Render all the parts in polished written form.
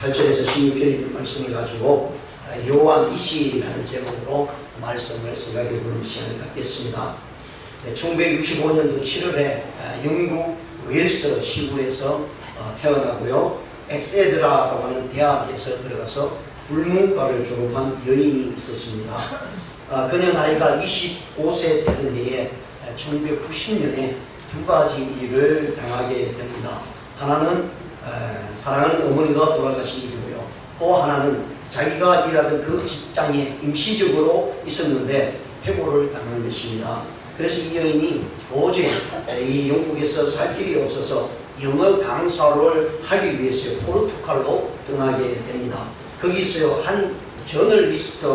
8절에서 16절의 말씀을 가지고 요한 이시라는 제목으로 말씀을 생각해보는 시간을 갖겠습니다. 1965년도 7월에 영국 웨일스 시골에서 태어나고요. 엑세드라라고 하는 대학에서 들어가서 불문과를 졸업한 여인이 있었습니다. 그녀 나이가 25세 되던 해에 1990년에 두 가지 일을 당하게 됩니다. 하나는 사랑하는 어머니가 돌아가신 일이고요. 또 하나는 자기가 일하던 그 직장에 임시적으로 있었는데 해고를 당한 것입니다. 그래서 이 여인이 도저히 이 영국에서 살 길이 없어서 영어 강사를 하기 위해서 포르투갈로 떠나게 됩니다. 거기서 한 저널리스트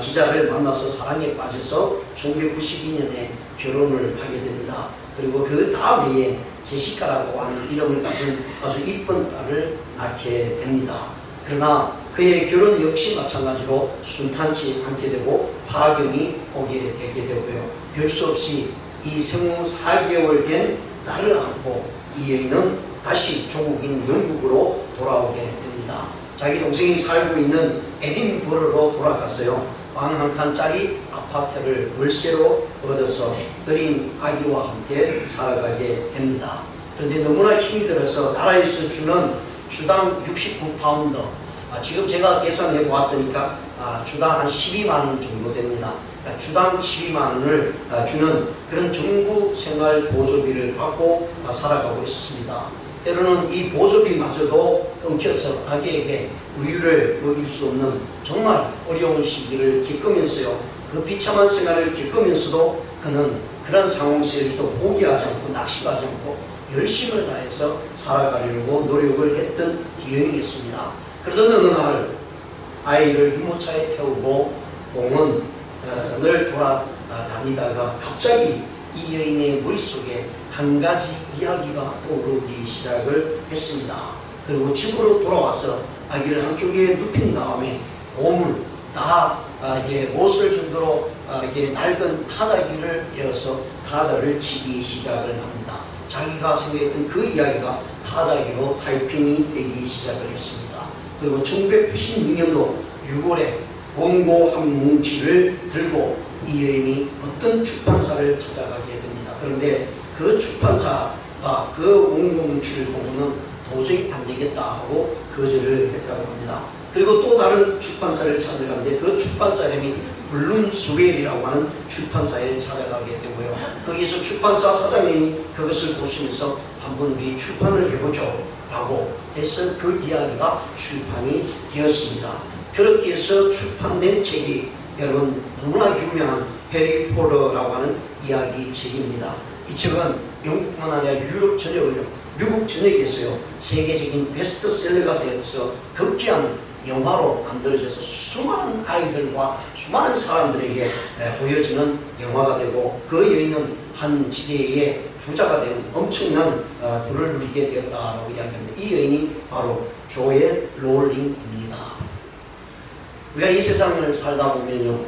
기자를 만나서 사랑에 빠져서 1992년에 결혼을 하게 됩니다. 그리고 그 다음 해에 제시카라고 하는 이름을 가진 아주 이쁜 딸을 낳게 됩니다. 그러나 그의 결혼 역시 마찬가지로 순탄치 않게 되고 파경이 오게 되게 되고요. 별 수 없이 이 생후 4개월 된 딸을 안고 이 여인은 다시 조국인 영국으로 돌아오게 됩니다. 자기 동생이 살고 있는 에딘버러로 돌아갔어요. 방 한 칸짜리 아파트를 월세로 얻어서 어린 아기와 함께 살아가게 됩니다. 그런데 너무나 힘이 들어서 나라에서 주는 주당 69파운드, 지금 제가 계산해 보았더니까 주당 한 12만원 정도 됩니다. 주당 12만원을 주는 그런 정부 생활 보조비를 받고 살아가고 있습니다. 때로는 이 보조비마저도 끊겨서 아기에게 우유를 먹일 수 없는 정말 어려운 시기를 겪으면서요, 그 비참한 생활을 겪으면서도 그는 그런 상황 속에서도 포기하지 않고 낙심하지 않고 열심을 다해서 살아가려고 노력을 했던 여인이었습니다. 그러던 어느 날 아이를 유모차에 태우고 공원을 돌아다니다가 갑자기 이 여인의 머릿속에 한 가지 이야기가 떠오르기 시작을 했습니다. 그리고 집으로 돌아와서 아기를 한쪽에 눕힌 다음에 곰을 못을 정도로 낡은 타자기를 이어서 타자를 치기 시작을 합니다. 자기가 생각했던 그 이야기가 타자기로 타이핑이 되기 시작을 했습니다. 그리고 1996년도 6월에 원고 한 뭉치를 들고 이 여인이 어떤 출판사를 찾아가게 됩니다. 그런데 그 출판사가 그 원고 뭉치를 보고는 도저히 안 되겠다 하고 거절을 했다고 합니다. 그리고 또 다른 출판사를 찾아가는데 그 출판사 이름이 블룸스웰이라고 하는 출판사에 찾아가게 되고요. 거기서 출판사 사장님이 그것을 보시면서 한번 우리 출판을 해보죠 라고 해서 그 이야기가 출판이 되었습니다. 그렇게 해서 출판된 책이 여러분 너무나 유명한 해리포터라고 하는 이야기 책입니다. 이 책은 영국뿐만 아니라 유럽 전역을요, 미국 전역에서요 세계적인 베스트셀러가 되어서 급기야는 영화로 만들어져서 수많은 아이들과 수많은 사람들에게 보여지는 영화가 되고 그 여인은 한 시대의 부자가 되는 엄청난 부를 누리게 되었다고 이야기합니다. 이 여인이 바로 조엘 롤링입니다. 우리가 이 세상을 살다 보면요,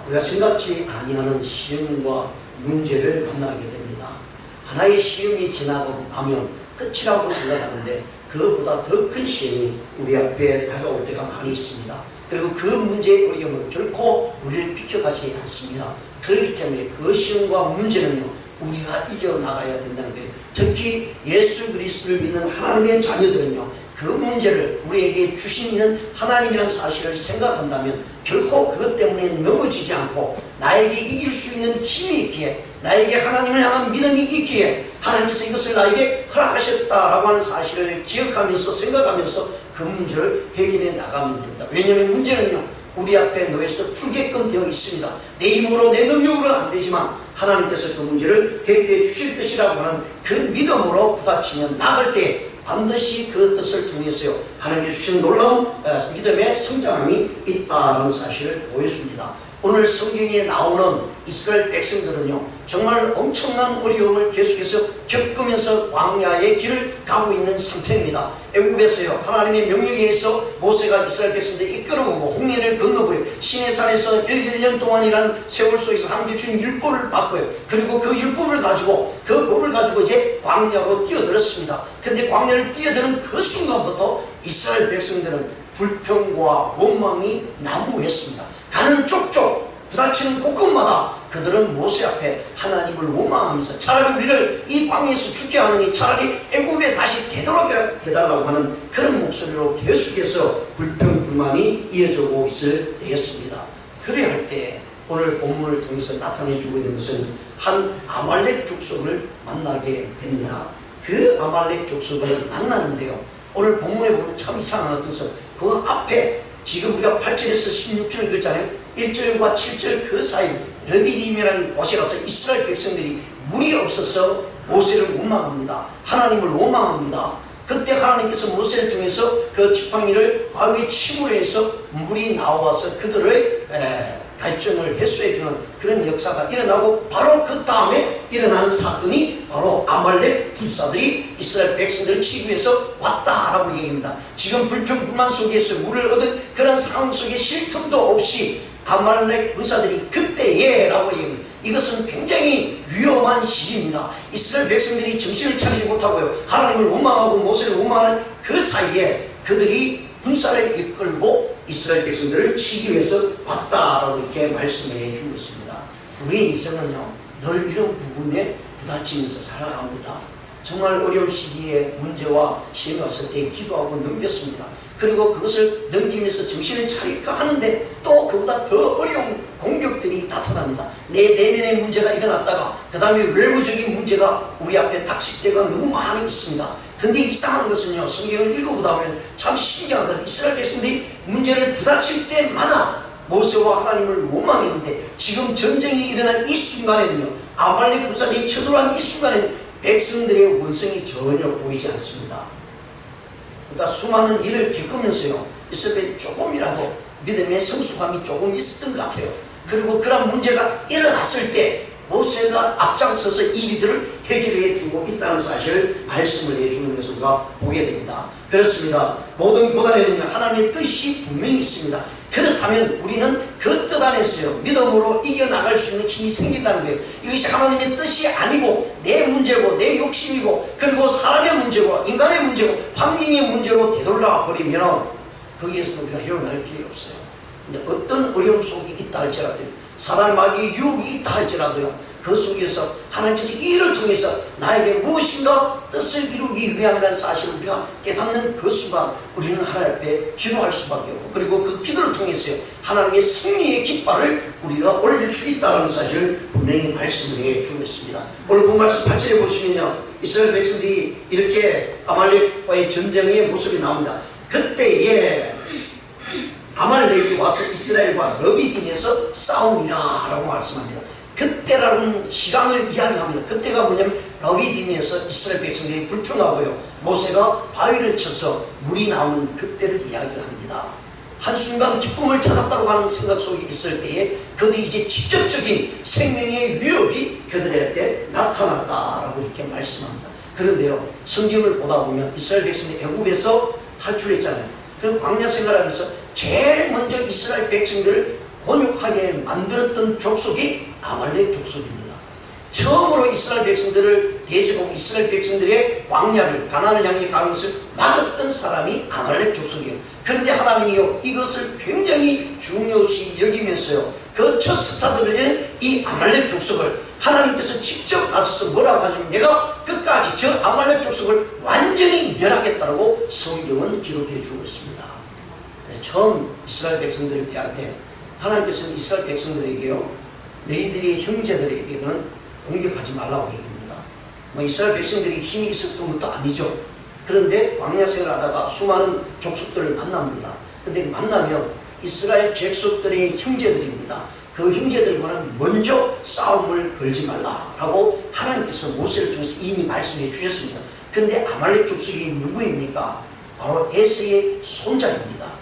우리가 생각지 아니하는 시험과 문제를 만나게 됩니다. 하나의 시험이 지나고 나면 끝이라고 생각하는데 그것보다 더 큰 시험이 우리 앞에 다가올 때가 많이 있습니다. 그리고 그 문제의 어려움은 결코 우리를 비켜가지 않습니다. 그렇기 때문에 그 시험과 문제는요, 우리가 이겨나가야 된다는 거예요. 특히 예수 그리스도를 믿는 하나님의 자녀들은요, 그 문제를 우리에게 주시는 하나님이라는 사실을 생각한다면 결코 그것 때문에 넘어지지 않고 나에게 이길 수 있는 힘이 있기에, 나에게 하나님을 향한 믿음이 있기에 하나님께서 이것을 나에게 허락하셨다라고 하는 사실을 기억하면서 생각하면서 그 문제를 해결해 나가면 됩니다. 왜냐하면 문제는요, 우리 앞에 놓여서 풀게끔 되어 있습니다. 내 힘으로 내 능력으로는 안 되지만 하나님께서 그 문제를 해결해 주실 것이라고 하는 그 믿음으로 부딪히면 나갈 때 반드시 그것을 통해서요, 하나님께 주신 놀라운 믿음의 성장함이 있다는 사실을 보여줍니다. 오늘 성경에 나오는 이스라엘 백성들은요, 정말 엄청난 어려움을 계속해서 겪으면서 광야의 길을 가고 있는 상태입니다. 애굽에서요, 하나님의 명령에 의해서 모세가 이스라엘 백성들을 이끌어오고 홍해를 건너고요, 시내산에서 1년 동안이라는 세월 속에서 하나님께 주신 율법을 받고요, 그리고 그 율법을 가지고 그 법을 가지고 이제 광야로 뛰어들었습니다. 근데 광야를 뛰어드는 그 순간부터 이스라엘 백성들은 불평과 원망이 난무했습니다. 가는 쪽쪽 부딪히는 곳곳마다 그들은 모세 앞에 하나님을 원망하면서 차라리 우리를 이 광야에서 죽게 하느니 차라리 애굽에 다시 되돌아게 해달라고 하는 그런 목소리로 계속해서 불평불만이 이어지고 있을 때였습니다. 그래야 할 때 오늘 본문을 통해서 나타내주고 있는 것은 한 아말렉 족속을 만나게 됩니다. 그 아말렉 족속을 만나는데요, 오늘 본문에 보면 참 이상한 것은 그 앞에 지금 우리가 8절에서 16절을 읽었잖아요. 1절과 7절 그 사이 르비딤이라는 곳에 가서 이스라엘 백성들이 물이 없어서 모세를 원망합니다. 하나님을 원망합니다. 그때 하나님께서 모세를 통해서 그 지팡이를 바위에 침으로 해서 물이 나와서 그들의 발전을 해소해주는 그런 역사가 일어나고, 바로 그 다음에 일어나는 사건이 바로 아말렉 군사들이 이스라엘 백성들을 치기 위해서 왔다라고 얘기합니다. 지금 불평불만 속에서 물을 얻은 그런 상황 속에 쉴 틈도 없이 아말렉 군사들이 그때에 라고 얘기합니다. 이것은 굉장히 위험한 시기입니다. 이스라엘 백성들이 정신을 차리지 못하고요, 하나님을 원망하고 모세를 원망하는 그 사이에 그들이 군사를 이끌고 이스라엘 백성들을 치기 위해서 왔다라고 이렇게 말씀해 주고 있습니다. 우리의 인생은요, 늘 이런 부분에 부딪히면서 살아갑니다. 정말 어려운 시기에 문제와 시험이 왔을 때 기도하고 넘겼습니다. 그리고 그것을 넘기면서 정신을 차릴까 하는데 또 그보다 더 어려운 공격들이 나타납니다. 내 내면의 문제가 일어났다가 그 다음에 외부적인 문제가 우리 앞에 닥칠 때가 너무 많이 있습니다. 근데 이상한 것은요, 성경을 읽어보다 보면 참 신기한 것은 이스라엘 백성들이 문제를 부딪힐 때마다 모세와 하나님을 원망했는데, 지금 전쟁이 일어난 이 순간에는요, 아말렉 군사들이 쳐들어간 이 순간에는 백성들의 원성이 전혀 보이지 않습니다. 그러니까 수많은 일을 겪으면서요, 이스라엘이 조금이라도 믿음의 성숙함이 조금 있었던 것 같아요. 그리고 그런 문제가 일어났을 때 모세가 앞장서서 이 일들을 해결해 주고 있다는 사실을 말씀을 해주는 것을 우리가 보게 됩니다. 그렇습니다. 모든 고단에는 하나님의 뜻이 분명히 있습니다. 그렇다면 우리는 그 뜻 안에서요, 믿음으로 이겨나갈 수 있는 힘이 생긴다는 거예요. 이것이 하나님의 뜻이 아니고 내 문제고 내 욕심이고 그리고 사람의 문제고 인간의 문제고 환경의 문제로 되돌아 버리면 거기에서 우리가 헤어날 길이 없어요. 근데 어떤 어려움 속에 있다 할지라도요, 사단 마귀의 유혹이 있다 할지라도요, 그 속에서 하나님께서 이 일을 통해서 나에게 무엇인가 뜻을 이루기 위함이라는 사실을 우리가 깨닫는 그 순간 우리는 하나님 앞에 기도할 수밖에 없고, 그리고 그 기도를 통해서 하나님의 승리의 깃발을 우리가 올릴 수 있다는 사실을 분명히 말씀을 해주고 있습니다. 오늘 본 말씀 8절에 보시면요, 이스라엘 백성들이 이렇게 아말렉과의 전쟁의 모습이 나옵니다. 그때에 아말렉이 와서 이스라엘과 르비딤에서 싸움이라 라고 말씀합니다. 그때라는 시간을 이야기합니다. 그때가 뭐냐면 르비딤에서 이스라엘 백성들이 불평하고요, 모세가 바위를 쳐서 물이 나오는 그때를 이야기를 합니다. 한순간 기쁨을 찾았다고 하는 생각 속에 있을 때에 그들이 이제 직접적인 생명의 위협이 그들에게 나타났다라고 이렇게 말씀합니다. 그런데요, 성경을 보다 보면 이스라엘 백성들이 애굽에서 탈출했잖아요. 그 광야 생활하면서 제일 먼저 이스라엘 백성들을 곤욕하게 만들었던 족속이 아말렉 족속입니다. 처음으로 이스라엘 백성들을 대적하고 이스라엘 백성들의 광야를 가나안을 향해 가는 것을 막았던 사람이 아말렉 족속이에요. 그런데 하나님이요, 이것을 굉장히 중요시 여기면서요, 그 첫 스타트를 내는 이 아말렉 족속을 하나님께서 직접 나서서 뭐라고 하냐면 내가 끝까지 저 아말렉 족속을 완전히 멸하겠다고 성경은 기록해 주고 있습니다. 처음 이스라엘 백성들을 대할 때 하나님께서는 이스라엘 백성들에게요, 너희들의 형제들에게는 공격하지 말라고 얘기합니다. 이스라엘 백성들이 힘이 있었던 것도 아니죠. 그런데 광야 생활하다가 수많은 족속들을 만납니다. 근데 만나면 이스라엘 족속들의 형제들입니다. 그 형제들과는 먼저 싸움을 걸지 말라라고 하나님께서 모세를 통해서 이미 말씀해 주셨습니다. 그런데 아말렉 족속이 누구입니까? 바로 에서의 손자입니다.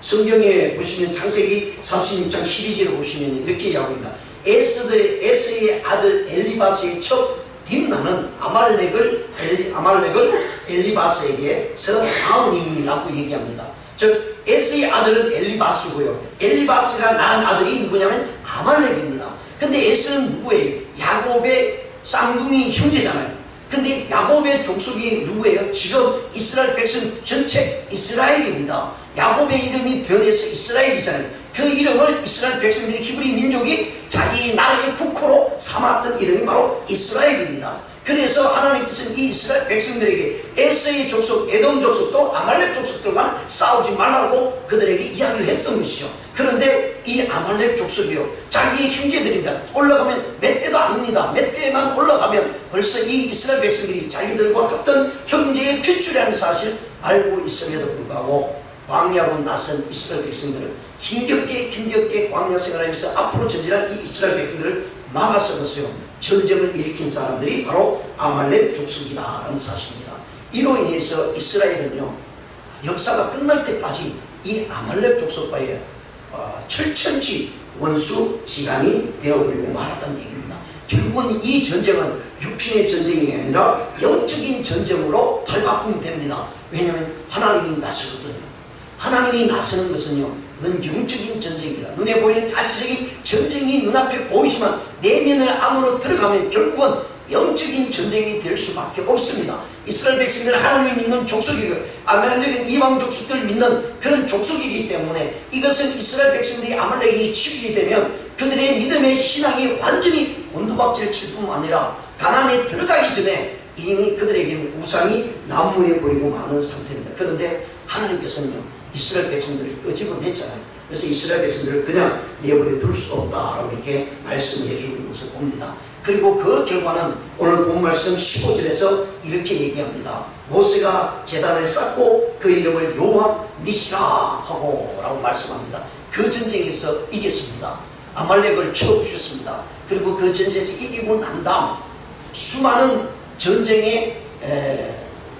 성경에 보시면 창세기 36장 12절을 보시면 이렇게 이야기합니다. 에서의 아들 엘리바스의 첫 딥나는 아말렉을 엘리바스에게서 낳으니라고 얘기합니다. 즉 에서의 아들은 엘리바스고요, 엘리바스가 낳은 아들이 누구냐면 아말렉입니다. 근데 에서는 누구예요? 야곱의 쌍둥이 형제잖아요. 근데 야곱의 족속이 누구예요? 지금 이스라엘 백성 전체 이스라엘입니다. 야곱의 이름이 변해서 이스라엘이잖아요. 그 이름을 이스라엘 백성들이 히브리 민족이 자기 나라의 국호로 삼았던 이름이 바로 이스라엘입니다. 그래서 하나님께서는 이 이스라엘 백성들에게 에서의 족속, 에돔 족속도 아말렉 족속들과 싸우지 말라고 그들에게 이야기를 했던 것이죠. 그런데 이 아말렉 족속이요, 자기의 형제들입니다. 올라가면 몇 대도 아닙니다. 몇 대만 올라가면 벌써 이 이스라엘 백성들이 자기들과 같은 형제의 필출이라는 사실을 알고 있음에도 불구하고 광야로 나선 이스라엘 백성들은 힘겹게 광야 생활하면서 앞으로 전진할 이 이스라엘 백성들을 막아서었어요. 전쟁을 일으킨 사람들이 바로 아말렉 족속이다라는 사실입니다. 이로 인해서 이스라엘은요, 역사가 끝날 때까지 이 아말렉 족속과의 철천지 원수 지간이 되어버리고 말았다는 얘기입니다. 결국은 이 전쟁은 육신의 전쟁이 아니라 영적인 전쟁으로 탈바꿈됩니다. 왜냐하면 하나님이 나서거든요. 하나님이 나서는 것은요, 그건 영적인 전쟁입니다. 눈에 보이는 가시적인 전쟁이 눈앞에 보이지만 내면을 안으로 들어가면 결국은 영적인 전쟁이 될 수밖에 없습니다. 이스라엘 백성들 하나님을 믿는 족속이고 아말렉은 이방 족속들을 믿는 그런 족속이기 때문에 이것은 이스라엘 백성들이 아말렉이 치게 되면 그들의 믿음의 신앙이 완전히 곤두박질 칠 뿐만 아니라 가나안에 들어가기 전에 이미 그들에게는 우상이 난무해 버리고 마는 상태입니다. 그런데 하나님께서는요, 이스라엘 백성들을 끄집어냈잖아요. 그래서 이스라엘 백성들을 그냥 내버려 둘 수 없다라고 이렇게 말씀해 주는 것을 봅니다. 그리고 그 결과는 오늘 본 말씀 15절에서 이렇게 얘기합니다. 모세가 제단을 쌓고 그 이름을 여호와 니시라 하고 라고 말씀합니다. 그 전쟁에서 이겼습니다. 아말렉을 쳐부셨습니다. 그리고 그 전쟁에서 이기고 난 다음 수많은 전쟁의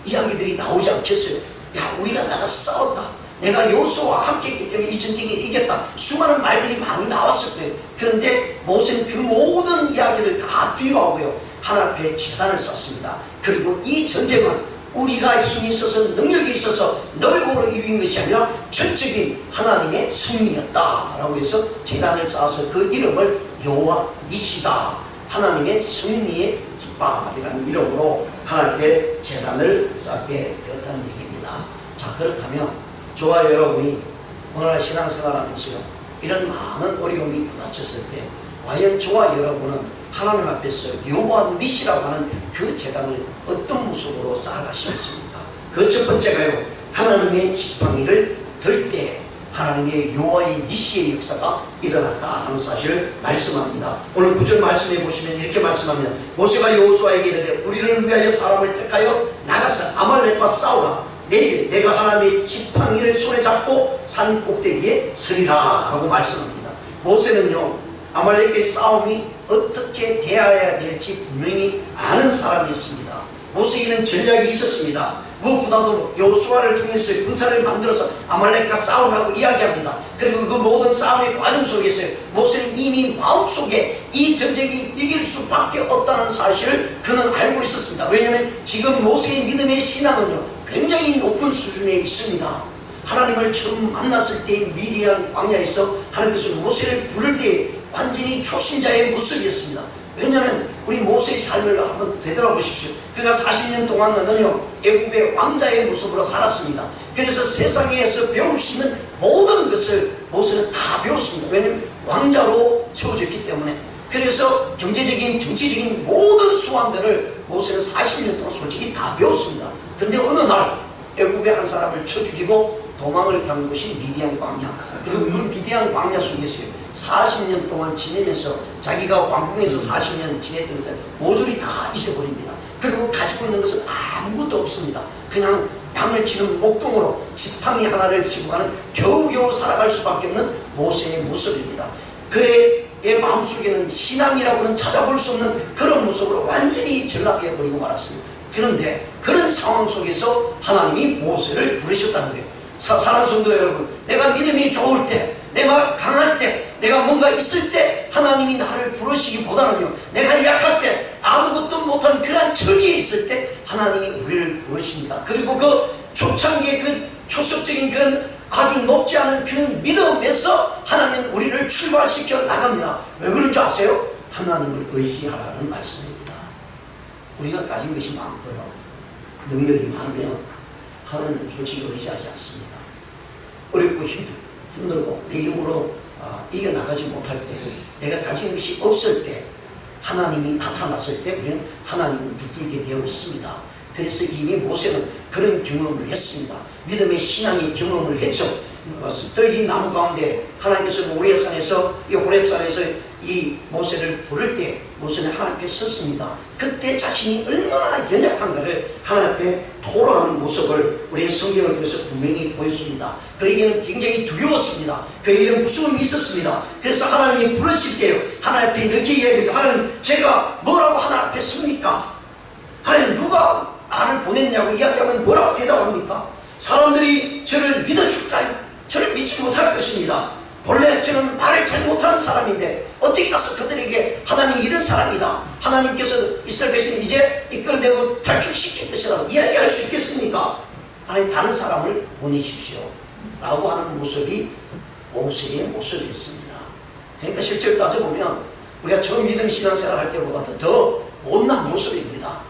이야기들이 나오지 않겠어요? 야, 우리가 나가서 싸웠다, 내가 여호수아와 함께 했기 때문에 이 전쟁에 이겼다, 수많은 말들이 많이 나왔을 거예요. 그런데 모세는 그 모든 이야기를 다 뒤로하고요, 하나님 앞에 제단을 쌓습니다. 그리고 이 전쟁은 우리가 힘이 있어서 능력이 있어서 넓고로 이긴 것이 아니라 전적인 하나님의 승리였다라고 해서 제단을 쌓아서 그 이름을 여호와 니시다, 하나님의 승리의 깃발이라는 이름으로 하나님 앞에 제단을 쌓게 되었다는 얘기입니다. 자, 그렇다면 저와 여러분이 오늘날 신앙생활하면서요, 이런 많은 어려움이 부딪혔을 때 과연 저와 여러분은 하나님 앞에서 여호와 니시라고 하는 그 제단을 어떤 모습으로 쌓아가시겠습니까? 그 첫 번째가요, 하나님의 지팡이를 들 때 하나님의 여호와의 니시의 역사가 일어났다는 사실을 말씀합니다. 오늘 9절 말씀해 보시면 이렇게 말씀합니다. 모세가 여호수아에게 이르되 우리를 위하여 사람을 택하여 나가서 아말렉과 싸우라. 내일 내가 하나님의 지팡이를 손에 잡고 산 꼭대기에 서리라 라고 말씀합니다. 모세는요, 아말렉의 싸움이 어떻게 대해야 될지 분명히 아는 사람이었습니다. 모세에게는 전략이 있었습니다. 무엇보다도 여호수아를 통해서 군사를 만들어서 아말렉과 싸우라고 이야기합니다. 그리고 그 모든 싸움의 과정 속에서 모세는 이미 마음속에 이 전쟁이 이길 수밖에 없다는 사실을 그는 알고 있었습니다. 왜냐하면 지금 모세의 믿음의 신앙은요, 굉장히 높은 수준에 있습니다. 하나님을 처음 만났을 때 미디안 광야에서 하나님께서 모세를 부를 때 완전히 초신자의 모습이었습니다. 왜냐하면 우리 모세의 삶을 한번 되돌아보십시오. 그가 40년 동안은요, 애굽의 왕자의 모습으로 살았습니다. 그래서 세상에서 배울 수 있는 모든 것을 모세는 다 배웠습니다. 왜냐하면 왕자로 세워졌기 때문에. 그래서 경제적인 정치적인 모든 수완들을 모세는 40년 동안 솔직히 다 배웠습니다. 그런데 어느 날 애굽의 한 사람을 쳐 죽이고 도망을 간 것이 미디안 광야. 그리고 이 미디안 광야 속에서 40년 동안 지내면서 자기가 왕궁에서 40년 지냈던 것을 모조리 다 잊어버립니다. 그리고 가지고 있는 것은 아무것도 없습니다. 그냥 양을 치는 목동으로 지팡이 하나를 쥐고 가는 겨우겨우 살아갈 수밖에 없는 모세의 모습입니다. 그의 마음속에는 신앙이라고는 찾아볼 수 없는 그런 모습으로 완전히 전락해버리고 말았습니다. 그런데 그런 상황 속에서 하나님이 모세를 부르셨다는 거예요. 사랑하는 성도 여러분, 내가 믿음이 좋을 때, 내가 강할 때, 내가 뭔가 있을 때 하나님이 나를 부르시기보다는요, 내가 약할 때, 아무것도 못한 그런 처지에 있을 때 하나님이 우리를 부르십니다. 그리고 그 초창기의 그 초석적인 그런 아주 높지 않은 그 믿음에서 하나님은 우리를 출발시켜 나갑니다. 왜 그런 줄 아세요? 하나님을 의지하라는 말씀입니다. 우리가 가진 것이 많고요, 능력이 많으면 하나님 솔직히 의지하지 않습니다. 어렵고 힘들고 내 힘으로 이겨나가지 못할 때, 내가 가진 것이 없을 때, 하나님이 나타났을 때 우리는 하나님을 붙들게 되어 있습니다. 그래서 이미 모세는 그런 경험을 했습니다. 믿음의 신앙의 경험을 했죠. 떨기 나무 가운데 하나님께서 모리아산에서, 이 호렙산에서 이 모세를 부를 때 모세는 하나님 앞에 섰습니다. 그때 자신이 얼마나 연약한가를 하나님 앞에 토로하는 모습을 우리 성경을 통해서 분명히 보여줍니다. 그에게는 굉장히 두려웠습니다. 그에게는 무서움이 있었습니다. 그래서 하나님이 부르실 때요, 하나님 앞에 이렇게 이야기해요. 하나님, 제가 뭐라고 하나님 앞에 섭니까? 하나님, 누가 나를 보냈냐고 이야기하면 뭐라고 대답합니까? 사람들이 저를 믿어줄까요? 저를 믿지 못할 것입니다. 본래 저는 말을 잘 못하는 사람인데 어떻게 가서 그들에게 하나님이 이런 사람이다, 하나님께서 이스라엘 백성을 이제 이끌어내고 탈출시킬 것이라고 이야기할 수 있겠습니까? 하나님, 다른 사람을 보내십시오 라고 하는 모습이 모세의 모습이었습니다. 그러니까 실제로 따져보면 우리가 처음 믿음 신앙생활 할 때보다 더 못난 모습입니다.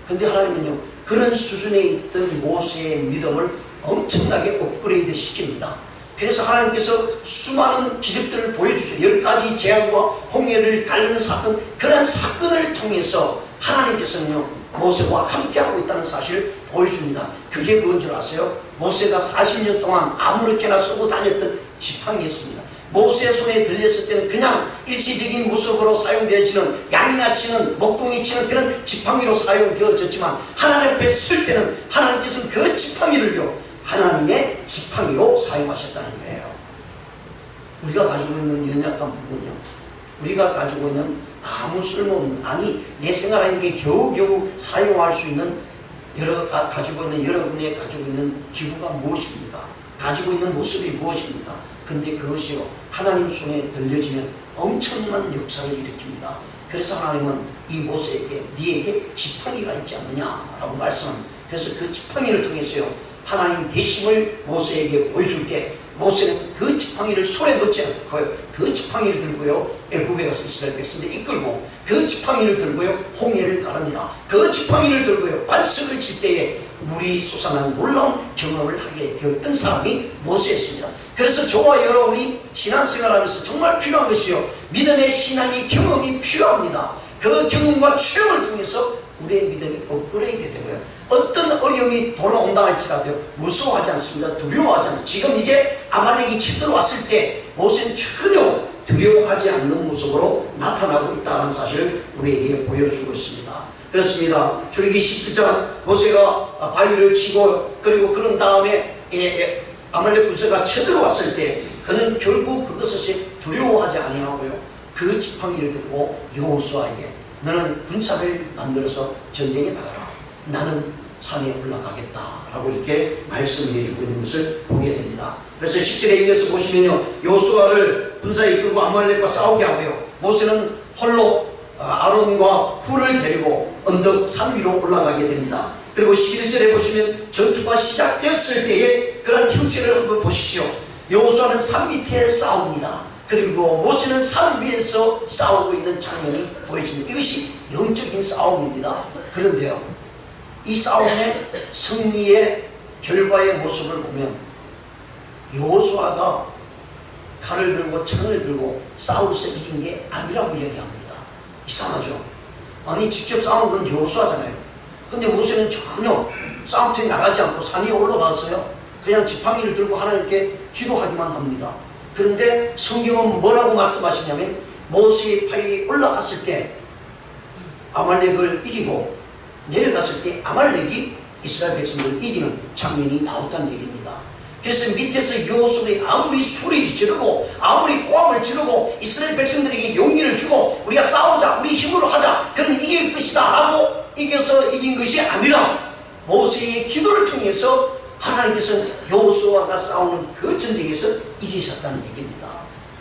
근데 하나님은요, 그런 수준에 있던 모세의 믿음을 엄청나게 업그레이드 시킵니다. 그래서 하나님께서 수많은 기적들을 보여주죠. 10가지 재앙과 홍해를 가르는 사건, 그런 사건을 통해서 하나님께서는요, 모세와 함께하고 있다는 사실을 보여줍니다. 그게 뭔 줄 아세요? 모세가 40년 동안 아무렇게나 쓰고 다녔던 지팡이였습니다. 모세 손에 들렸을 때는 그냥 일시적인 모습으로 사용되어지는, 양이나 치는, 목동이 치는 그런 지팡이로 사용되어졌지만 하나님 앞에 쓸 때는 하나님께서는 그 지팡이를요, 하나님의 지팡이로 사용하셨다는 거예요. 우리가 가지고 있는 연약한 부분요, 우리가 가지고 있는 아무 쓸모없는, 아니 내 생활하는 게 겨우겨우 사용할 수 있는 가지고 있는 여러분의 가지고 있는 기구가 무엇입니까? 가지고 있는 모습이 무엇입니까? 근데 그것이요, 하나님 손에 들려지면 엄청난 역사를 일으킵니다. 그래서 하나님은 이 모세에게, 네에게 지팡이가 있지 않느냐라고 말씀합니다. 그래서 그 지팡이를 통해서요, 하나님 대심을 모세에게 보여줄 때 모세는 그 지팡이를 손에 놓지 않고 그 지팡이를 들고요, 애굽에 가서 이스라엘 백성들 이끌고, 그 지팡이를 들고요, 홍해를 가릅니다. 그 지팡이를 들고요, 반석을 칠 때에 물이 솟아나는 놀라운 경험을 하게 되었던 사람이 모세였습니다. 그래서 저와 여러분이 신앙생활하면서 정말 필요한 것이요, 믿음의 신앙의 경험이 필요합니다. 그 경험과 체험을 통해서 우리의 믿음이 업그레이드 되고요, 어떤 어려움이 돌아온다 할지라도 무서워하지 않습니다. 두려워하지 않습니다. 지금 이제 아말렉이 쳐들어왔을 때 모세는 전혀 두려워하지 않는 모습으로 나타나고 있다는 사실을 우리에게 보여주고 있습니다. 그렇습니다. 출애굽기 17장 모세가 바위를 치고, 그리고 그런 다음에 아말렉 군사가 쳐들어왔을 때 그는 결국 그것을 두려워하지 아니하고요, 그 지팡이를 들고 여호수아에게 너는 군사를 만들어서 전쟁에 나가라, 나는 산에 올라가겠다라고 이렇게 말씀해 주고 있는 것을 보게 됩니다. 그래서 10절에 이어서 보시면요, 여호수아를 군사에 이끌고 아말렉과 싸우게 하고요, 모세는 홀로 아론과 훌을 데리고 언덕 산 위로 올라가게 됩니다. 그리고 11절에 보시면 전투가 시작되었을 때의 그런 형체를 한번 보십시오. 여호수아는 산 밑에 싸웁니다. 그리고 모세는 산 위에서 싸우고 있는 장면이 보여집니다. 이것이 영적인 싸움입니다. 그런데요, 이 싸움의 승리의 결과의 모습을 보면 여호수아가 칼을 들고 창을 들고 싸워서 이긴 게 아니라고 이야기합니다. 이상하죠? 아니 직접 싸운 건 여호수아잖아요. 근데 모세는 전혀 싸움터에 나가지 않고 산에 올라가서요, 그냥 지팡이를 들고 하나님께 기도하기만 합니다. 그런데 성경은 뭐라고 말씀하시냐면 모세의 팔이 올라갔을 때 아말렉을 이기고 내려갔을 때 아말렉이 이스라엘 백성들을 이기는 장면이 나왔다는 얘기입니다. 그래서 밑에서 여호수아가 아무리 소리 지르고 아무리 고함을 지르고 이스라엘 백성들에게 용기를 주고 우리가 싸우자, 우리 힘으로 하자, 그럼 이길 것이다 라고 이겨서 이긴 것이 아니라 모세의 기도를 통해서 하나님께서 여호수아가 싸우는 그 전쟁에서 이기셨다는 얘기입니다.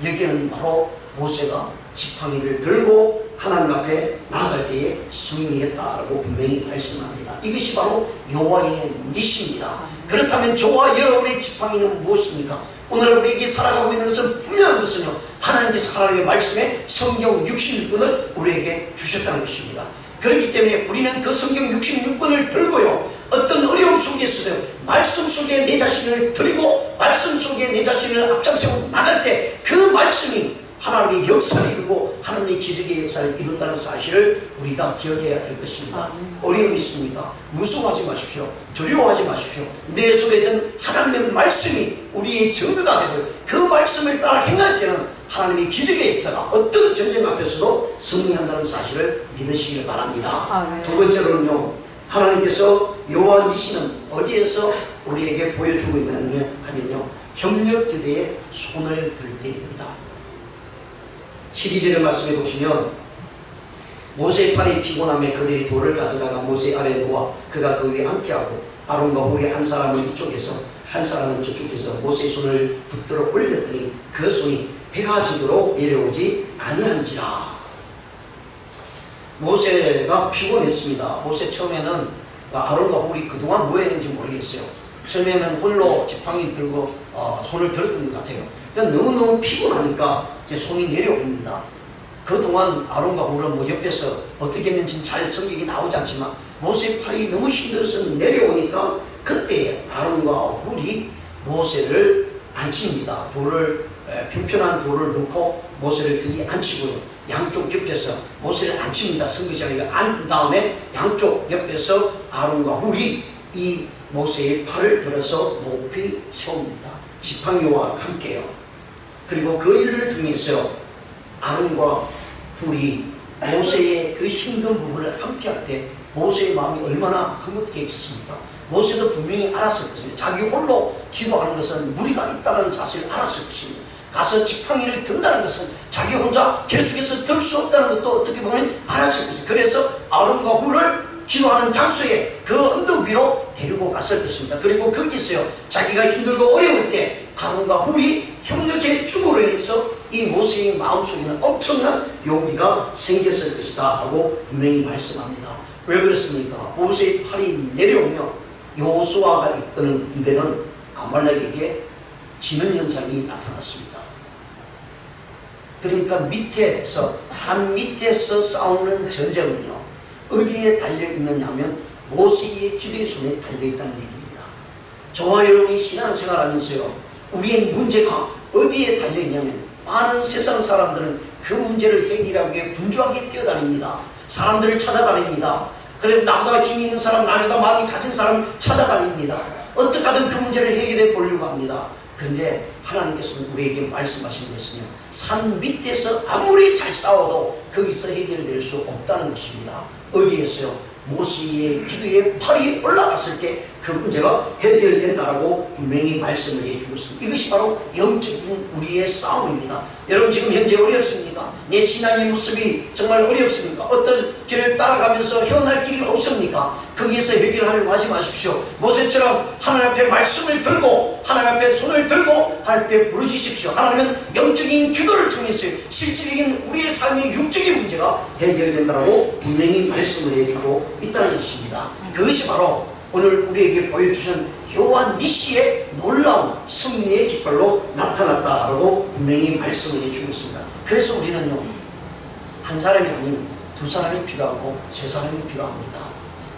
여기는 바로 모세가 지팡이를 들고 하나님 앞에 나아갈 때에 승리했다라고 분명히 말씀합니다. 이것이 바로 여호와의 니시입니다. 그렇다면 저와 여러분의 지팡이는 무엇입니까? 오늘 우리에게 살아가고 있는 것은 분명한 것은요, 하나님께서 하나님의 말씀에 성경 66권을 우리에게 주셨다는 것입니다. 그렇기 때문에 우리는 그 성경 66권을 들고요, 어떤 어려움 속에서도 말씀 속에 내 자신을 드리고 말씀 속에 내 자신을 앞장세우고 나갈 때 그 말씀이 하나님의 역사를 이루고 하나님의 기적의 역사를 이룬다는 사실을 우리가 기억해야 될 것입니다. 어려움이 있습니까? 무서워하지 마십시오. 두려워하지 마십시오. 내 속에 있는 하나님의 말씀이 우리의 증거가 되고 그 말씀을 따라 행할 때는 하나님의 기적의 역사가 어떤 전쟁 앞에서도 승리한다는 사실을 믿으시길 바랍니다. 두 번째로는요, 하나님께서 여호와 니시는 어디에서 우리에게 보여주고 있느냐 하면요, 협력기도에 손을 들 때입니다. 12절의 말씀에 보시면 모세의 팔이 피곤함에 그들이 돌을 가져다가 모세 아래에 놓아 그가 그 위에 앉게하고 아론과 홀의 한 사람은 이쪽에서 한 사람은 저쪽에서 모세의 손을 붙들어 올렸더니 그 손이 해가 지도록 내려오지 아니한지라. 모세가 피곤했습니다. 모세 처음에는 아론과 홀이 그동안 뭐 했는지 모르겠어요. 처음에는 홀로 지팡이 들고 손을 들었던 것 같아요. 그러니까 너무너무 피곤하니까 이제 손이 내려옵니다. 그동안 아론과 홀은 뭐 옆에서 어떻게 했는지 잘 성격이 나오지 않지만 모세의 팔이 너무 힘들어서 내려오니까 그때 아론과 홀이 모세를 앉힙니다. 평평한 돌을 놓고 모세를 거기 앉히고요, 양쪽 옆에서 모세를 앉힙니다. 선교자가 앉은 다음에 양쪽 옆에서 아론과 홀이 이 모세의 팔을 들어서 높이 세웁니다. 지팡이와 함께요. 그리고 그 일을 통해서 아론과 홀이 모세의 그 힘든 부분을 함께 할 때 모세의 마음이 얼마나 흐뭇해졌습니까? 모세도 분명히 알았을 것입니다. 자기 홀로 기도하는 것은 무리가 있다는 사실을 알았을 것입니다. 가서 지팡이를 든다는 것은 자기 혼자 계속해서 들 수 없다는 것도 어떻게 보면 알았을 것입니다. 그래서 아론과 홀을 기도하는 장소에 그 언덕 위로 데리고 갔을 것입니다. 그리고 거기서요, 자기가 힘들고 어려울 때 아론과 홀이 협력해 주므로 인해서 이 모세의 마음속에는 엄청난 용기가 생겼을 것이다 하고 분명히 말씀합니다. 왜 그렇습니까? 모세의 팔이 내려오며 여호수아가 이끄는 군대는 아말렉에게 지는 현상이 나타났습니다. 그러니까 밑에서, 산 밑에서 싸우는 전쟁은요, 어디에 달려있느냐 하면 모세의 기도의 손에 달려있다는 얘기입니다. 저와 여러분이 신앙생활 하면서요, 우리의 문제가 어디에 달려있냐면 많은 세상 사람들은 그 문제를 해결하기 위해 분주하게 뛰어다닙니다. 사람들을 찾아다닙니다. 그리고 나보다 힘이 있는 사람, 나보다 많이 가진 사람 찾아다닙니다. 어떻게 하든 그 문제를 해결해 보려고 합니다. 그런데 하나님께서는 우리에게 말씀하시는 것은요, 산 밑에서 아무리 잘 싸워도 거기서 해결될 수 없다는 것입니다. 어디에서요? 모세의 기도에 팔이 올라갔을 때 그 문제가 해결된다라고 분명히 말씀을 해주고 있습니다. 이것이 바로 영적인 우리의 싸움입니다. 여러분 지금 현재 어렵습니까? 내 신앙의 모습이 정말 어렵습니까? 어떤 길을 따라가면서 헤어날 길이 없습니까? 거기에서 해결하려고 하지 마십시오. 모세처럼 하나님 앞에 말씀을 들고 하나님 앞에 손을 들고 하나님 앞에 부르짖으십시오. 하나님은 영적인 기도를 통해서 실질적인 우리의 삶의 육적인 문제가 해결된다고 분명히 말씀을 해주고 있다는 것입니다. 그것이 바로 오늘 우리에게 보여주신 여호와 니시의 놀라운 승리의 깃발로 나타났다라고 분명히 말씀을 해주고 있습니다. 그래서 우리는요, 한 사람이 아닌 두 사람이 필요하고 세 사람이 필요합니다.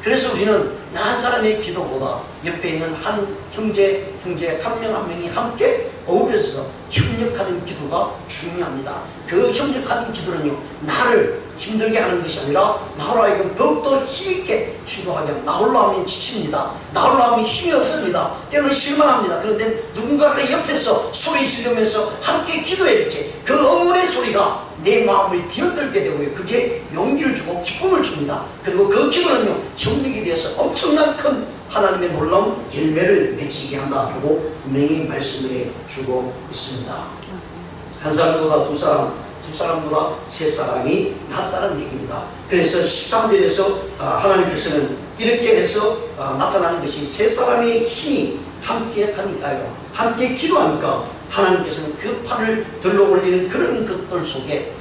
그래서 우리는 나 한 사람의 기도보다 옆에 있는 한 형제 한 명 한 명이 함께 어울려서 협력하는 기도가 중요합니다. 그 협력하는 기도는요, 나를 힘들게 하는 것이 아니라 나홀로 하여금 더욱더 힘있게 기도하게 합니다. 나홀로 하면 지칩니다. 나홀로 하면 힘이 없습니다. 때로는 실망합니다. 그런데 누군가가 옆에서 소리 지르면서 함께 기도해야 지 그 응원의 소리가 내 마음을 뒤흔들게 되고요, 그게 용기를 주고 기쁨을 줍니다. 그리고 그 기도는요, 협력이 되어서 엄청난 큰 하나님의 놀라운 열매를 맺히게 한다고 분명히 말씀을 해주고 있습니다. 한 사람보다 두 사람보다 세 사람이 낫다는 얘기입니다. 그래서 13절에서 하나님께서는 이렇게 해서 나타나는 것이 세 사람의 힘이 함께 하니까요, 함께 기도하니까 하나님께서는 그 팔을 들러 올리는 그런 것들 속에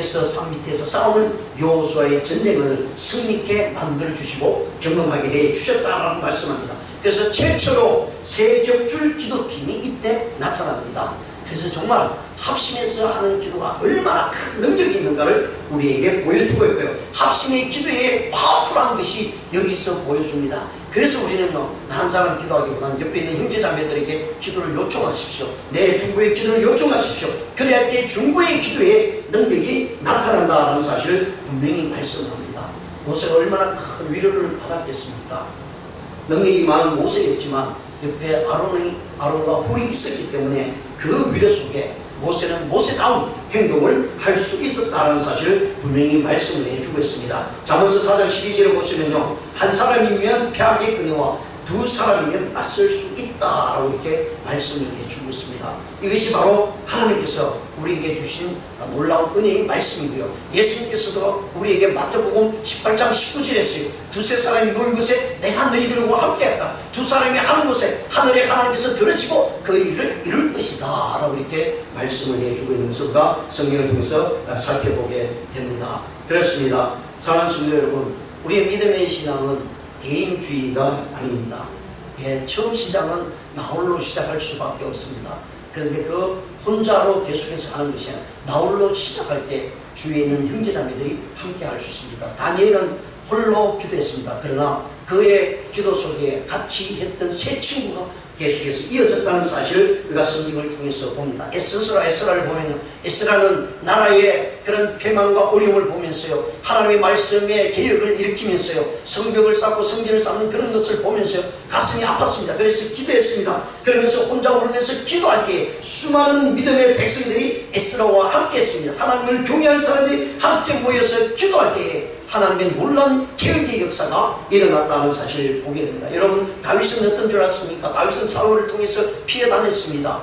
산 밑에서 싸우는 여호수아의 전쟁을 승리케 만들어주시고 경험하게 해주셨다라고 말씀합니다. 그래서 최초로 세 격줄 기도팀이 이때 나타납니다. 그래서 정말 합심해서 하는 기도가 얼마나 큰 능력이 있는가를 우리에게 보여주고 있고요. 합심의 기도에 파워풀한 것이 여기서 보여줍니다. 그래서 우리는 나 한 사람 기도하기보다는 옆에 있는 형제자매들에게 기도를 요청하십시오. 내 중보의 기도를 요청하십시오. 그래야 때 중보의 기도에 능력이 나타난다라는 사실을 분명히 말씀합니다. 모세가 얼마나 큰 위로를 받았겠습니까? 능력이 많은 모세였지만 옆에 아론과 홀이 있었기 때문에 그 위로 속에 모세는 모세다운 행동을 할 수 있었다는 사실을 분명히 말씀을 해주고 있습니다. 잠언서 4장 12절에 보시면요, 한 사람이면 패하게 끄니와 두 사람이면 맞설 수 있다라고 이렇게 말씀을 해주고 있습니다. 이것이 바로 하나님께서 우리에게 주신 놀라운 은혜의 말씀이고요. 예수님께서도 우리에게 마태복음 18장 19절에 했어요. 두세 사람이 모인 곳에 내가 너희들과 함께했다. 두 사람이 하는 곳에 하늘의 하나님께서 들으시고 그 일을 이룰 것이다 라고 이렇게 말씀을 해주고 있는 것을 우리가 성경을 통해서 살펴보게 됩니다. 그렇습니다. 사랑하는 성도 여러분, 우리의 믿음의 신앙은 개인주의가 아닙니다. 처음 시작은 나 홀로 시작할 수밖에 없습니다. 그런데 그 혼자로 계속해서 하는 것이 아니라 나 홀로 시작할 때 주위에 있는 형제자매들이 함께 할 수 있습니다. 다니엘은 홀로 기도했습니다. 그러나 그의 기도 속에 같이 했던 세 친구가 계속해서 이어졌다는 사실을 우리가 성경을 통해서 봅니다. 에스라를 보면 에스라는 나라의 그런 패망과 어려움을 보면서요, 하나님의 말씀에 개혁을 일으키면서요, 성벽을 쌓고 성전을 쌓는 그런 것을 보면서요, 가슴이 아팠습니다. 그래서 기도했습니다. 그러면서 혼자 울면서 기도할 때 수많은 믿음의 백성들이 에스라와 함께 했습니다. 하나님을 경외하는 사람들이 함께 모여서 기도할 때에 하나님의 놀라운 개혁의 역사가 일어났다는 사실을 보게 됩니다. 여러분, 다윗은 어떤 줄 아십니까? 다윗은 사울을 통해서 피해 다녔습니다.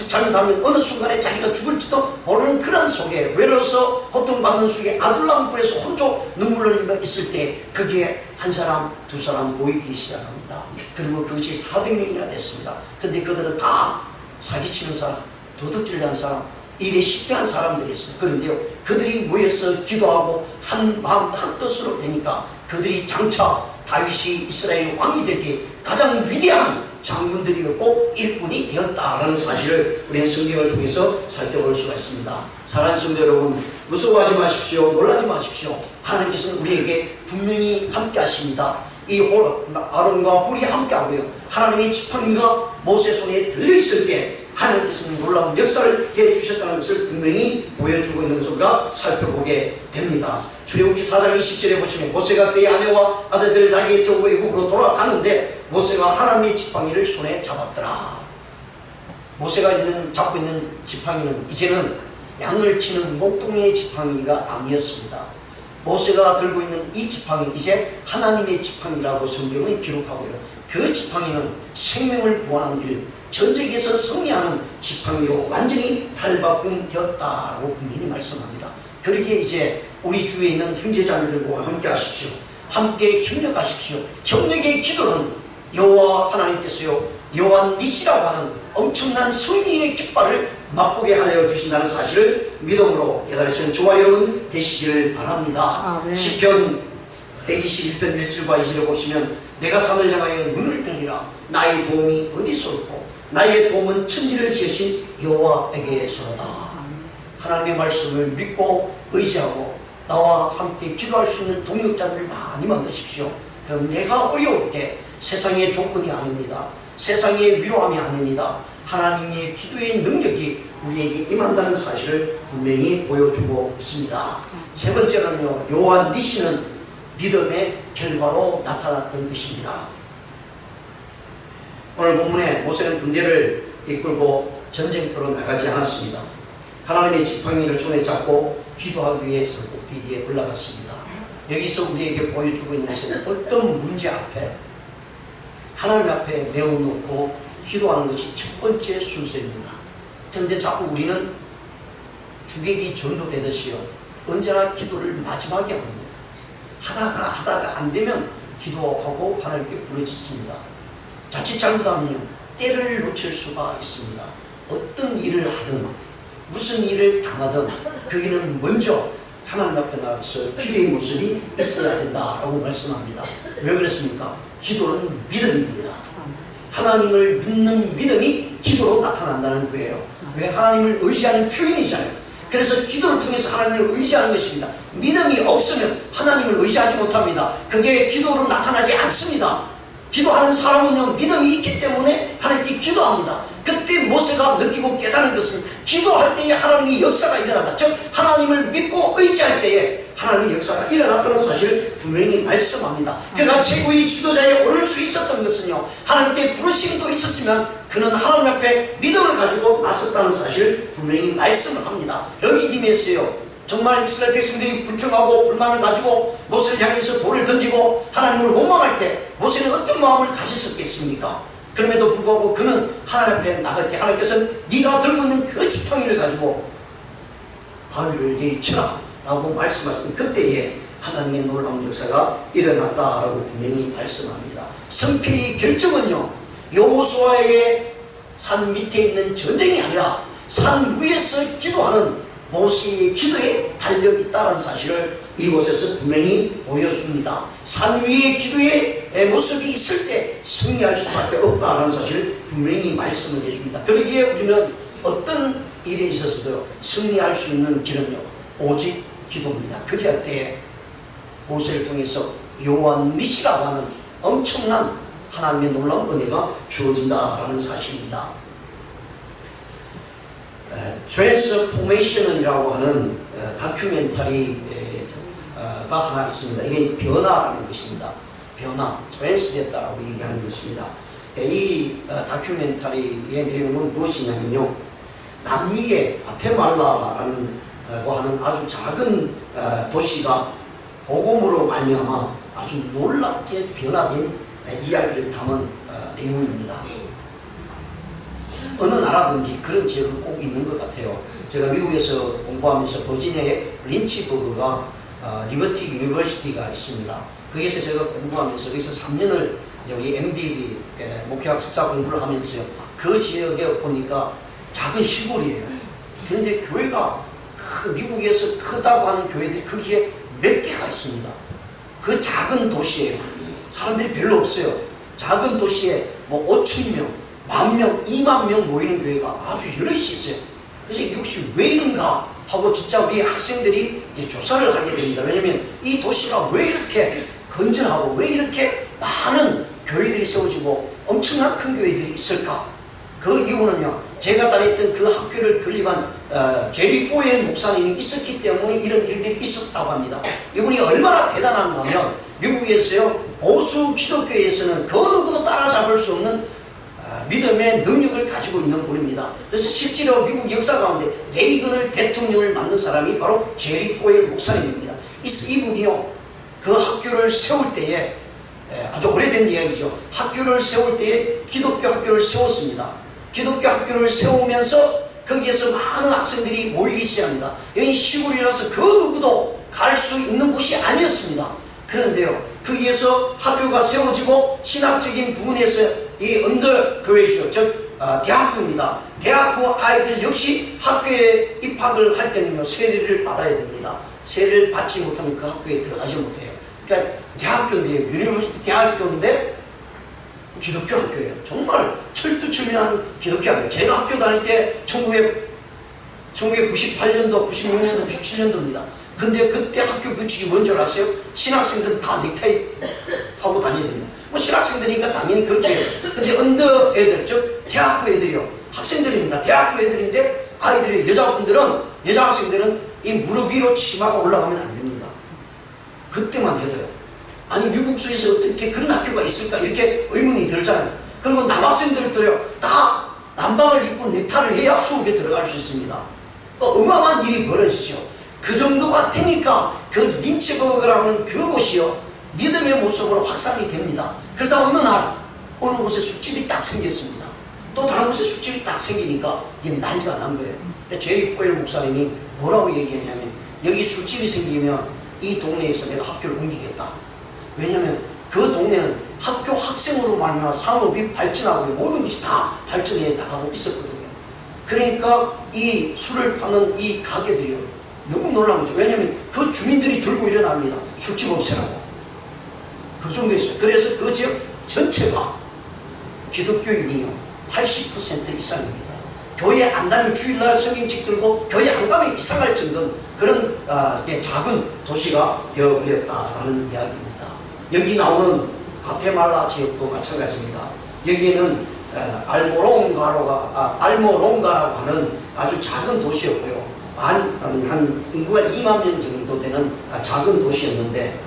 잘못하면 어느 순간에 자기가 죽을지도 모르는 그런 속에 외로워서 고통받는 속에 아둘람 굴에서 혼자 눈물을 흘리며 있을 때 거기에 한 사람, 두 사람 모이기 시작합니다. 그리고 그것이 400명이나 됐습니다. 근데 그들은 다 사기치는 사람, 도둑질하는 사람, 일에 실패한 사람들이었습니다. 그런데요, 그들이 모여서 기도하고 한 마음 한 뜻으로 되니까 그들이 장차 다윗이 이스라엘 왕이 될 때 가장 위대한 장군들이었고 일꾼이 되었다라는 사실을 우리는 성경을 통해서 살펴볼 수가 있습니다. 사랑하는 성도 여러분, 무서워하지 마십시오. 놀라지 마십시오. 하나님께서는 우리에게 분명히 함께 하십니다. 이 아론과 홀이 함께 하고요, 하나님의 지팡이가 모세 손에 들려있을 때 하나님께서는 놀라운 역사를 해주셨다는 것을 분명히 보여주고 있는 것을 우리가 살펴보게 됩니다. 출애굽기 4장 20절에 보시면 모세가 그의 아내와 아들들을 날개에 태우고 애굽으로 돌아가는데 모세가 하나님의 지팡이를 손에 잡았더라. 모세가 잡고 있는 지팡이는 이제는 양을 치는 목동의 지팡이가 아니었습니다. 모세가 들고 있는 이 지팡이, 이제 하나님의 지팡이라고 성경은 기록하고요, 그 지팡이는 생명을 구하는 일, 전쟁에서 승리하는 지팡이로 완전히 탈바꿈되었다라고 분명히 말씀합니다. 그러기에 이제 우리 주위에 있는 형제자매들과 함께 하십시오. 함께 협력하십시오. 협력의 기도는 여호와 하나님께서요, 여호와 니시라고 하는 엄청난 승리의 깃발을 맛보게 하여 주신다는 사실을 믿음으로 깨달으시는 저와 여러분 되시기를 바랍니다. 시편 121편 1절과 2절을 보시면 내가 산을 향하여 눈을 들리라. 나의 도움이 어디서 올고 나의 도움은 천지를 지으신 여호와에게서로다. 하나님의 말씀을 믿고 의지하고 나와 함께 기도할 수 있는 동역자들을 많이 만드십시오. 그럼 내가 어려울 때 세상의 조건이 아닙니다. 세상의 위로함이 아닙니다. 하나님의 기도의 능력이 우리에게 임한다는 사실을 분명히 보여주고 있습니다. 세 번째로는요, 여호와 니시는 믿음의 결과로 나타났던 것입니다. 오늘 본문에 모세는 군대를 이끌고 전쟁터로 나가지 않았습니다. 하나님의 지팡이를 손에 잡고 기도하기 위해서 꼭대기에 올라갔습니다. 여기서 우리에게 보여주고 있는 것은 어떤 문제 앞에 하나님 앞에 내어놓고 기도하는 것이 첫 번째 순서입니다. 그런데 자꾸 우리는 주객이 전도되듯이요, 언제나 기도를 마지막에 합니다. 하다가 안 되면 기도하고 하나님께 부르짖습니다. 자칫 잘못하면 때를 놓칠 수가 있습니다. 어떤 일을 하든 무슨 일을 당하든 거기는 먼저 하나님 앞에 나가서 기도의 모습이 있어야 된다라고 말씀합니다. 왜 그렇습니까? 기도는 믿음입니다. 하나님을 믿는 믿음이 기도로 나타납니다. 나타난다는 거예요. 왜? 하나님을 의지하는 표현이잖아요. 그래서 기도를 통해서 하나님을 의지하는 것입니다. 믿음이 없으면 하나님을 의지하지 못합니다. 그게 기도로 나타나지 않습니다. 기도하는 사람은요, 믿음이 있기 때문에 하나님께 기도합니다. 그때 모세가 느끼고 깨닫는 것은 기도할 때에 하나님의 역사가 일어난다. 즉 하나님을 믿고 의지할 때에 하나님의 역사가 일어났다는 사실을 분명히 말씀합니다. 그가 최고의 지도자에 오를 수 있었던 것은요, 하나님께 부르심도 있었으면 그는 하나님 앞에 믿음을 가지고 나섰다는 사실을 분명히 말씀을 합니다. 여기김에서요, 정말 이스라엘 백성들이 불평하고 불만을 가지고 모세를 향해서 돌을 던지고 하나님을 원망할 때 모세는 어떤 마음을 가졌었겠습니까? 그럼에도 불구하고 그는 하나님 앞에 나갈 때 하나님께서는 네가 들고 있는 그 지팡이를 가지고 바위를 내리쳐라 라고 말씀하신 그때에 하나님의 놀라운 역사가 일어났다라고 분명히 말씀합니다. 성패의 결정은요, 여호수아의 산 밑에 있는 전쟁이 아니라 산 위에서 기도하는 모세의 기도에 달려있다는 사실을 이곳에서 분명히 보여줍니다. 산 위의 기도의 모습이 있을 때 승리할 수밖에 없다는 사실을 분명히 말씀을 해줍니다. 그러기에 우리는 어떤 일에 있어서도 승리할 수 있는 길은요, 오직 기도입니다. 그리할 때에 모세를 통해서 여호와 니시라고 하는 엄청난 하나님의 놀라운 은혜가 주어진다라는 사실입니다. 트랜스포메이션이라고 하는 다큐멘터리가 하나 있습니다. 이게 변화라는 것입니다. 변화, 트랜스됐다라고 얘기하는 것입니다. 이 다큐멘터리의 내용은 무엇이냐면요, 남미의 과테말라라는 하는 아주 작은 도시가 복음으로 말미암아 아주 놀랍게 변화된 이야기를 담은 내용입니다. 어느 나라든지 그런 지역은 꼭 있는 것 같아요. 제가 미국에서 공부하면서 버지니아의 린치버그가 리버티 유니버시티가 있습니다. 거기서 제가 공부하면서 거기서 3년을 여기 MDB 목회학 석사 공부를 하면서요, 그 지역에 보니까 작은 시골이에요. 그런데 교회가 미국에서 크다고 하는 교회들이 거기에 몇 개가 있습니다. 그 작은 도시에 사람들이 별로 없어요. 작은 도시에 뭐 5,000명, 10,000명, 20,000명 모이는 교회가 아주 여럿이 있어요. 그래서 이것이 왜 이런가 하고 진짜 우리 학생들이 이제 조사를 하게 됩니다. 왜냐면 이 도시가 왜 이렇게 건전하고 왜 이렇게 많은 교회들이 세워지고 엄청난 큰 교회들이 있을까? 그 이유는요, 제가 다녔던 그 학교를 건립한 제리 포엘 목사님이 있었기 때문에 이런 일들이 있었다고 합니다. 이분이 얼마나 대단한가 하면 미국에서요, 보수 기독교에서는 그 누구도 따라잡을 수 없는 믿음의 능력을 가지고 있는 분입니다. 그래서 실제로 미국 역사 가운데 레이건을 대통령을 맡는 사람이 바로 제리 포엘 목사님입니다. 이분이요, 그 학교를 세울 때에 아주 오래된 이야기죠. 학교를 세울 때에 기독교 학교를 세웠습니다. 기독교 학교를 세우면서 거기에서 많은 학생들이 모이기 시작합니다. 여기 시골이라서 그 누구도 갈 수 있는 곳이 아니었습니다. 그런데요, 거기에서 학교가 세워지고 신학적인 부분에서 이 언더그레이트, 즉 대학교입니다. 대학교 아이들 역시 학교에 입학을 할 때는요, 세례를 받아야 됩니다. 세례를 받지 못하면 그 학교에 들어가지 못해요. 그러니까 대학교인데요, 유니버시티 대학교인데 기독교 학교예요. 정말 철두철미한 기독교 학교. 제가 학교 다닐 때 1998년도, 96년도, 97년도입니다. 근데 그때 학교 규칙이 뭔지 아세요? 신학생들은 다 넥타이 하고 다녀야 됩니다. 뭐 신학생들이니까 당연히 그렇게 해요. 근데 언더 애들, 즉 대학교 애들이요, 학생들입니다. 대학교 애들인데 아이들이, 여자 학생들은 이 무릎 위로 치마가 올라가면 안 됩니다. 그때만 해도요. 아니 미국 속에서 어떻게 그런 학교가 있을까 이렇게 의문이 들잖아요. 그리고 남학생들도요, 다 남방을 입고 넥타이를 해야 수업에 들어갈 수 있습니다. 어마어마한 일이 벌어지죠. 그 정도가 되니까 그 린치버그라는 그곳이요, 믿음의 모습으로 확산이 됩니다. 그러다 어느 곳에 술집이 딱 생겼습니다. 또 다른 곳에 술집이 딱 생기니까 이게 난리가 난 거예요. 제리 포엘 목사님이 뭐라고 얘기하냐면, 여기 술집이 생기면 이 동네에서 내가 학교를 옮기겠다. 왜냐면 그 동네는 학교 학생으로 말미암아 산업이 발전하고 모든 것이 다 발전해 나가고 있었거든요. 그러니까 이 술을 파는 이 가게들이요, 너무 놀라운 거죠. 왜냐면 그 주민들이 들고 일어납니다. 술집 없애라고. 그 정도였어요. 그래서 그 지역 전체가 기독교인이요 80% 이상입니다. 교회 안 다니면 주일날 성경책 들고 교회 안 가면 이상할 정도는 그런 작은 도시가 되어버렸다라는 이야기입니다. 여기 나오는 과테말라 지역도 마찬가지입니다. 여기에는 알모롱가라고 하는 아주 작은 도시였고요. 한 인구가 2만 명 정도 되는 작은 도시였는데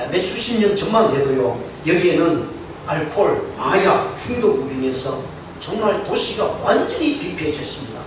몇 수십 년 전만 해도요, 여기에는 알코올, 마약, 중독으로 인해서 정말 도시가 완전히 비폐해졌습니다.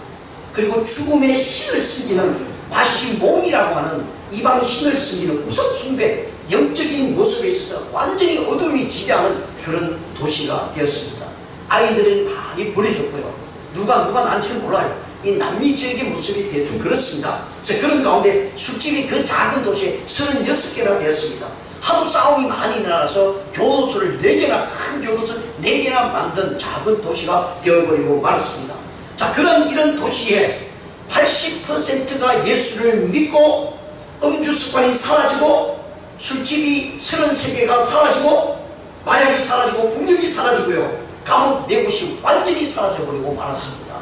그리고 죽음의 신을 숨기는 마시몽이라고 하는 이방 신을 숨기는 우상 숭배, 영적인 모습에 있어서 완전히 어둠이 지배하는 그런 도시가 되었습니다. 아이들은 많이 버려졌고요. 누가 난지는 몰라요. 이 남미 지역의 모습이 대충 그렇습니다. 그런 가운데 술집이 그 작은 도시에 36개나 되었습니다. 하도 싸움이 많이 일어나서 교도소를 4개나, 큰 교도소 4개나 만든 작은 도시가 되어버리고 말았습니다. 자, 이런 도시에 80%가 예수를 믿고 음주 습관이 사라지고 술집이 33개가 사라지고 마약이 사라지고 폭력이 사라지고요, 감옥 4곳이 완전히 사라져버리고 말았습니다.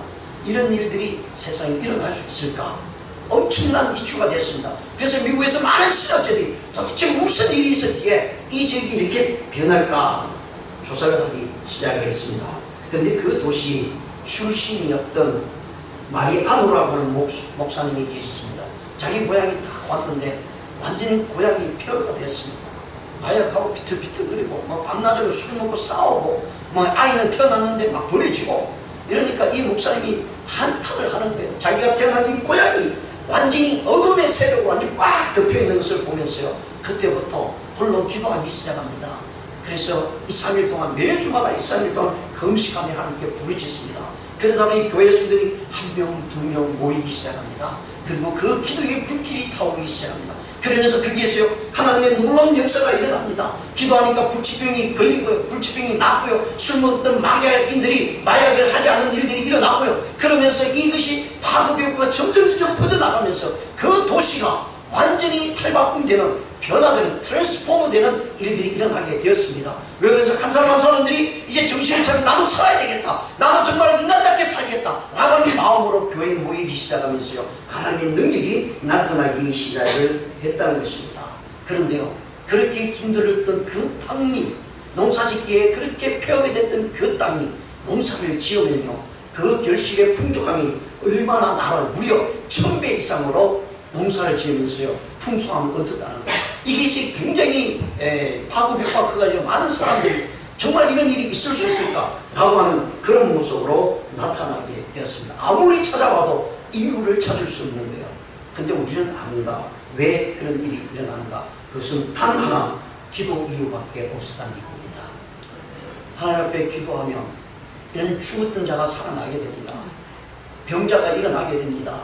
이런 일들이 세상에 일어날 수 있을까? 엄청난 이슈가 됐습니다. 그래서 미국에서 많은 신학자들이 도대체 무슨 일이 있었기에 이 지역이 이렇게 변할까 조사를 하기 시작을 했습니다. 그런데 그 도시 출신이었던 마리아노라고 하는 목사님이 계셨습니다. 자기 고향이 다 왔는데 완전히 고향이 폐허가 됐습니다. 마약하고 비틀비틀거리고 밤낮으로 술 먹고 싸우고 아이는 태어났는데 막 버려지고 이러니까 이 목사님이 한탄을 하는 거예요. 자기가 태어난 이 고향이 완전히 어둠의 세력으로 완전히 꽉 덮여있는 것을 보면서요, 그때부터 홀로 기도하기 시작합니다. 그래서 2-3일 동안, 매주마다 2-3일 동안 금식하며 하나님께 부르짖습니다. 그러다 보니 교회 수들이 1명, 2명 모이기 시작합니다. 그리고 그 기도의 불길이 타오르기 시작합니다. 그러면서 거기에서요, 하나님의 놀라운 역사가 일어납니다. 기도하니까 불치병이 걸리고요, 불치병이 낫고요, 술 먹던 마약인들이 마약을 하지 않는 일들이 일어나고요, 그러면서 이것이 파급효과가 점점 퍼져나가면서 그 도시가 완전히 탈바꿈되는, 변화되는, 트랜스포머 되는 일들이 일어나게 되었습니다. 왜 그래서 한 사람들이 이제 정신을 차리고 나도 살아야 되겠다, 나도 정말 인간답게 살겠다 라고 하는 마음으로 교회에 모이기 시작하면서요, 하나님의 능력이 나타나기 시작을 했다는 것입니다. 그런데요, 그렇게 힘들었던 그 땅이, 농사짓기에 그렇게 폐허가 됐던 그 땅이 농사를 지으면요, 그 결실의 풍족함이 얼마나 나를 무려 1000배 이상으로 농사를 지으면서요 풍성함을 얻었다는 거예요. 이것이 굉장히 파급효과가 커가지고 많은 사람들이 정말 이런 일이 있을 수 있을까 라고 하는 그런 모습으로 나타나게 되었습니다. 아무리 찾아봐도 이유를 찾을 수 없는 거예요. 근데 우리는 압니다. 왜 그런 일이 일어나는가? 그것은 단 하나, 기도 이유밖에 없었다는 겁니다. 하나님 앞에 기도하면 이런 죽었던 자가 살아나게 됩니다. 병자가 일어나게 됩니다.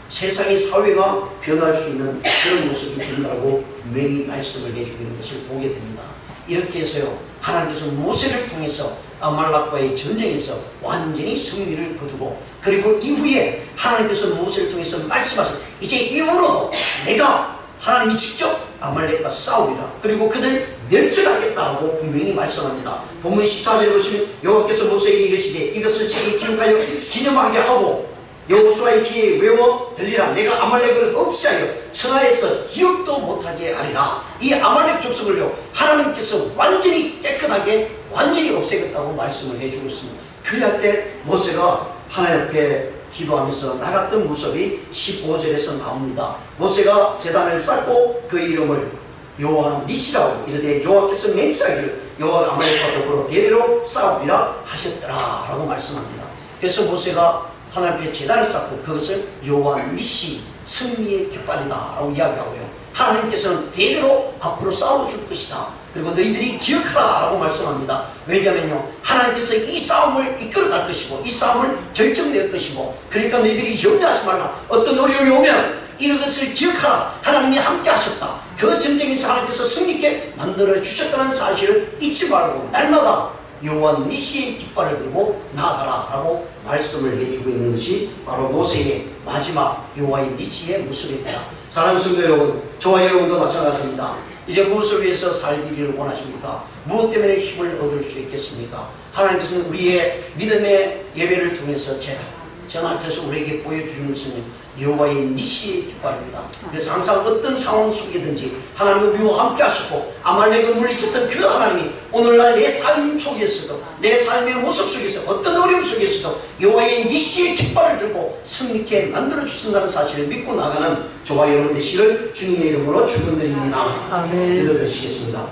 세상의 사회가 변할 수 있는 그런 모습이 된다고 분명히 말씀을 해주고 있는 것을 보게 됩니다. 이렇게 해서요, 하나님께서 모세를 통해서 아말렉과의 전쟁에서 완전히 승리를 거두고, 그리고 이후에 하나님께서 모세를 통해서 말씀하신, 이제 이후로 내가 하나님이 직접 아말렉과 싸우리라, 그리고 그들 멸절하겠다고 분명히 말씀합니다. 본문 14절에 보시면 여호와께서 모세에게 이르시되 이것을 책에 기록하여 기념하게 하고 여호수아의 귀에 외워 들리라. 내가 아말렉을 없애하여 천하에서 기억도 못하게 하리라. 이 아말렉 족속을요, 하나님께서 완전히 깨끗하게 완전히 없애겠다고 말씀을 해주고 있습니다. 그럴 때 모세가 하나님 앞에 기도하면서 나갔던 모습이 15절에서 나옵니다. 모세가 제단을 쌓고 그 이름을 여호와 니시라고 이르되 여호와께서 맹세하기를 여호와가 아말렉과 더불어 대대로 싸우리라 하셨더라 라고 말씀합니다. 그래서 모세가 하나님 앞에 제단을 쌓고 그것을 여호와 니시, 승리의 깃발이다 라고 이야기하고요, 하나님께서는 대대로 앞으로 싸워줄 것이다, 그리고 너희들이 기억하라 라고 말씀합니다. 왜냐하면요, 하나님께서 이 싸움을 이끌어갈 것이고 이 싸움을 결정낼 것이고, 그러니까 너희들이 염려하지 말라. 어떤 어려움이 오면 이것을 기억하라. 하나님이 함께 하셨다. 그 전쟁에서 하나님께서 승리케 만들어 주셨다는 사실을 잊지 말고 날마다 여호와 니시의 깃발을 들고 나아가라 라고 말씀을 해주고 있는 것이 바로 모세의 마지막 여호와의 니시의 모습입니다. 사랑하는 성도 여러분, 저와 여러분도 마찬가지입니다. 이제 무엇을 위해서 살기를 원하십니까? 무엇 때문에 힘을 얻을 수 있겠습니까? 하나님께서는 우리의 믿음의 예배를 통해서 전하께서 우리에게 보여주는 것은 여호와의 니시의 깃발입니다. 그래서 항상 어떤 상황 속이든지 하나님은 우리와 함께 하시고 아말렉을 물리쳤던 그 하나님이 오늘날 내 삶 속에서도 내 삶의 모습 속에서 어떤 어려움 속에서도 여호와의 니시의 깃발을 들고 승리케 만들어 주신다는 사실을 믿고 나가는 저와 여러분 되시를 주님의 이름으로 축원드립니다. 아멘. 기도드리시겠습니다.